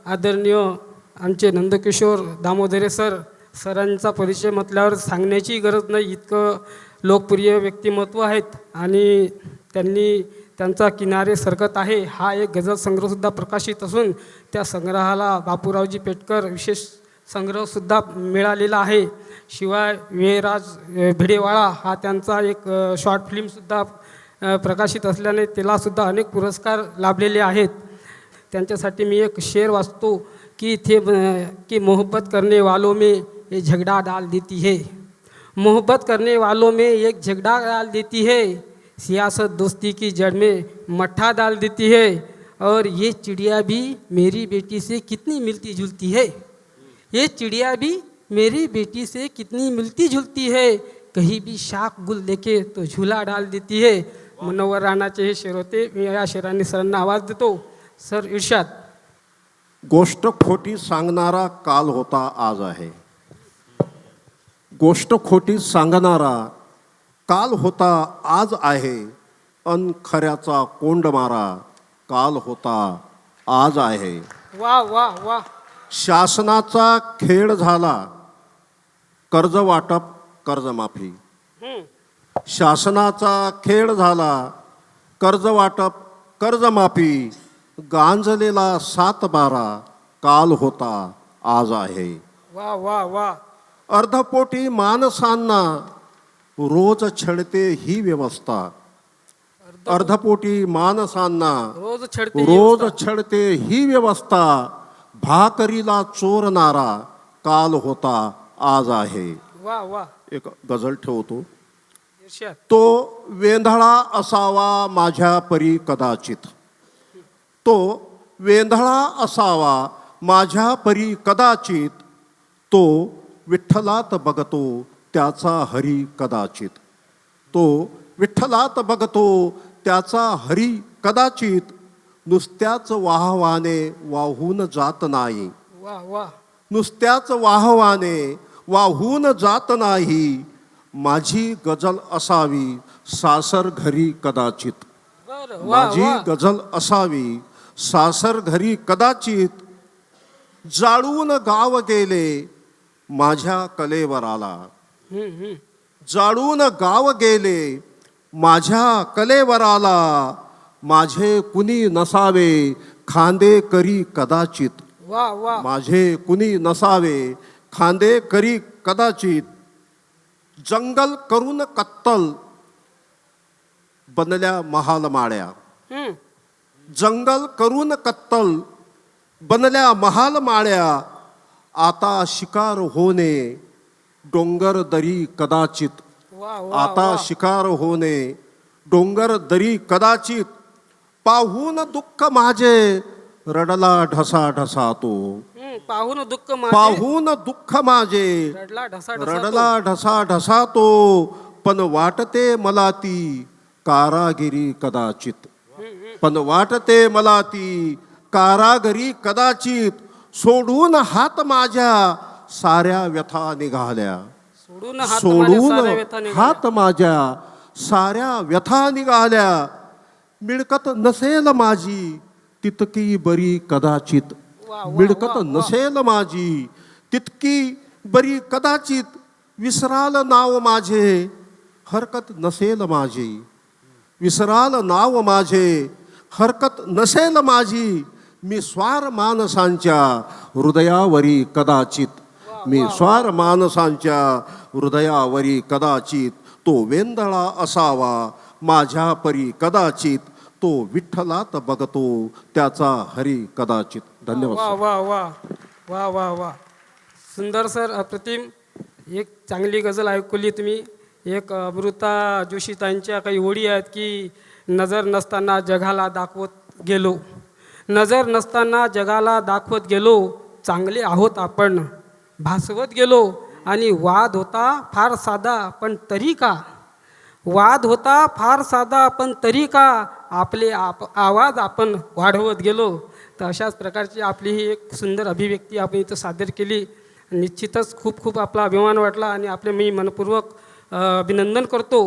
आदरणीय आमचे नंदकिशोर दामोदरे सरांचा परिचय म्हटल्यावर सांगण्याची गरज नाही, इतकं लोकप्रिय व्यक्तिमत्व आहेत आणि त्यांचा किनारे सरकत आहे हा एक गझल संग्रहसुद्धा प्रकाशित असून त्या संग्रहाला बापूरावजी पेटकर विशेष संग्रहसुद्धा मिळालेला आहे. शिवाय वेराज भिडेवाळा हा त्यांचा एक शॉर्ट फिल्मसुद्धा प्रकाशित असल्याने त्यालासुद्धा अनेक पुरस्कार लाभलेले आहेत. त्यांच्यासाठी मी एक शेर वाचतो कि मोहब्बत करने वालों में ये झगड़ा डाल देती है, मोहब्बत करने वालों में एक झगड़ा डाल देती है, सियासत दोस्ती की जड़ में मट्ठा डाल देती है, और ये चिड़िया भी मेरी बेटी से कितनी मिलती जुलती है, ये चिड़िया भी मेरी बेटी से कितनी मिलती जुलती है, कहीं भी शाख गुल देखे तो झूला डाल देती है. मुनव्वर राणाचे हे शेर होते. मी या शेरांनी सरांना आवाज देतो. सर इर्शाद. गोष्ट खोटी सांगणारा काल होता आज आहे, गोष्ट खोटी सांगणारा काल होता आज आहे, अन खऱ्याचा कोंड मारा काल होता आज आहे. वा वा वा. शासनाचा खेळ झाला कर्ज वाटप कर्जमाफी, शासनाचा खेळ झाला कर्ज वाटप कर्जमाफी, गांजलेला 7/12 काल होता आज आहे. वा वा वा. अर्धपोटी माणसांना रोज छळते ही व्यवस्था, अर्धपोटी माणसांना रोज छळते ही व्यवस्था, भाकरीला चोरणारा काल होता आज आहे. वा वा. एक गझल ठेवतो. इर्शाद. तो वेंधळा असावा माझ्या परी कदाचित, तो वेंधळा असावा माझ्या परी कदाचित, तो विठ्ठलात बघतो त्याचा हरी कदाचित, तो विठ्ठलात बघतो त्याचा हरी कदाचित, नुसत्याच वाहवाने वाहून जात नाही, वा वा. नुसत्याच वाहवाने वाहून जात नाही, माझी गझल असावी सासर घरी कदाचित, माझी गझल असावी सासर घरी कदाचित, जाळून गाव गेले माझ्या कलेवराला, जाळून गाव गेले माझ्या कलेवराला, माझे कुणी नसावे खांदे करी कदाचित, वा वा. माझे कुणी नसावे खांदे करी कदाचित, जंगल करून कत्तल बनल्या महाल माळ्या, जंगल करून कत्तल बनल्या महाल माळ्या, आता शिकार होणे डोंगर दरी कदाचित, आता शिकार होणे डोंगर दरी कदाचित, पाहून दुःख माझे रडला ढसा ढसा तो, पाहून दुःख पाहून दुःख माझे रडला ढसा ढसा तो, पण वाटते मला ती कारागिरी कदाचित, पण वाटते मला ती कारागिरी कदाचित, सोडून हात माझ्या साऱ्या व्यथा निघाल्या, सोडून हात माझ्या साऱ्या व्यथा निघाल्या, मिळकत नसेल माझी तितकी बरी कदाचित, मिळकत नसेल माझी तितकी बरी कदाचित, विसराल नाव माझे हरकत नसेल माझी, विसराल नाव माझे हरकत नसेल माझी, मी स्वार माणसांच्या हृदयावरी कदाचित, मी स्वार माणसांच्या हृदयावरी कदाचित, तो वेंधळा असावा माझ्या परी कदाचित, तो विठ्ठलात बघतो त्याचा हरी कदाचित. धन्यवाद. वा वा वा वा वा वा. सुंदर सर, अप्रतिम. एक चांगली गझल ऐकली तुम्ही. एक अमृता जोशीताईंच्या काही ओळी आहेत की नजर नसताना जगाला दाखवत गेलो, नजर नसताना जगाला दाखवत गेलो, चांगले आहोत आपण भासवत गेलो, आणि वाद होता फार साधा पण तरी का, वाद होता फार साधा पण तरी का, आपले आवाज आपण वाढवत गेलो. तर अशाच प्रकारची आपली ही एक सुंदर अभिव्यक्ती आपण इथं सादर केली. निश्चितच खूप खूप आपला अभिमान वाटला आणि आपले मी मनपूर्वक अभिनंदन करतो.